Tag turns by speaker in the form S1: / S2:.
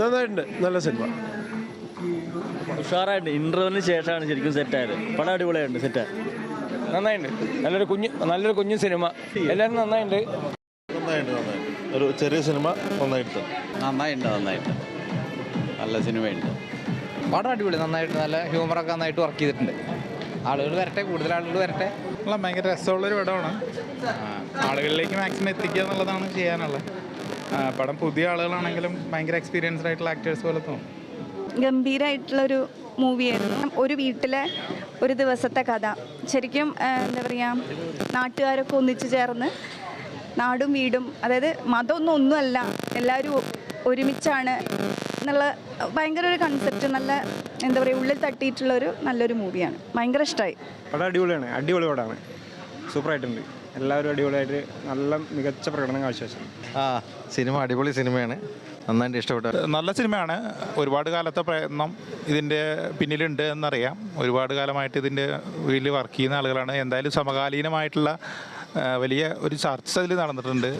S1: നന്നായിട്ടുണ്ട്, നല്ല സിനിമ.
S2: ഉഷാറായിട്ട് ഇൻ്റർവെല്ലിന് ശേഷമാണ് ശരിക്കും സെറ്റായത്. പടം അടിപൊളിയായിട്ടുണ്ട്, സെറ്റായി.
S3: നന്നായിട്ടുണ്ട്. നല്ലൊരു കുഞ്ഞു സിനിമ. എല്ലാവരും നന്നായിട്ടുണ്ട്.
S1: ഒരു ചെറിയ സിനിമ നന്നായിട്ട്
S4: നല്ല സിനിമയുണ്ട്.
S5: പടം അടിപൊളി, നന്നായിട്ട് നല്ല ഹ്യൂമറൊക്കെ നന്നായിട്ട് വർക്ക് ചെയ്തിട്ടുണ്ട്. ആളുകൾ വരട്ടെ, കൂടുതൽ ആളുകൾ വരട്ടെ.
S6: ഭയങ്കര രസമുള്ളൊരു പടമാണ്. ആളുകളിലേക്ക് മാക്സിമം എത്തിക്കുക എന്നുള്ളതാണ് ചെയ്യാനുള്ളത്. പടം പുതിയ ആളുകളാണെങ്കിലും ഭയങ്കര എക്സ്പീരിയൻസ്ഡ് ആയിട്ടുള്ള ആക്ടേഴ്സ് പോലെ തോന്നും.
S7: ഗംഭീരമായിട്ടുള്ളൊരു മൂവിയായിരുന്നു. ഒരു വീട്ടിലെ ഒരു ദിവസത്തെ കഥ. ശരിക്കും എന്താ പറയുക, നാട്ടുകാരൊക്കെ ഒന്നിച്ചു ചേർന്ന് നാടും വീടും, അതായത് മതമൊന്നുമല്ല, എല്ലാവരും ഒരുമിച്ചാണ് എന്നുള്ള ഭയങ്കര ഒരു കൺസെപ്റ്റ്, നല്ല എന്താ പറയുക, ഉള്ളിൽ തട്ടിയിട്ടുള്ളൊരു നല്ലൊരു മൂവിയാണ്. ഭയങ്കര ഇഷ്ടമായി.
S3: പടം അടിപൊളിയാണ്, അടിപൊളി പടമാണ്, സൂപ്പറായിട്ടുണ്ട്. എല്ലാവരും അടിപൊളിയായിട്ട് നല്ല മികച്ച പ്രകടനം കാഴ്ചവെച്ചു.
S4: സിനിമ അടിപൊളി സിനിമയാണ്, നന്നായിട്ട് ഇഷ്ടപ്പെട്ടു.
S6: നല്ല സിനിമയാണ്. ഒരുപാട് കാലത്തെ പ്രയത്നം ഇതിൻ്റെ പിന്നിലുണ്ട് എന്നറിയാം. ഒരുപാട് കാലമായിട്ട് ഇതിൻ്റെ വീട്ടിൽ വർക്ക് ചെയ്യുന്ന ആളുകളാണ്. എന്തായാലും സമകാലീനമായിട്ടുള്ള വലിയ ഒരു ചർച്ച ഇതിൽ നടന്നിട്ടുണ്ട്.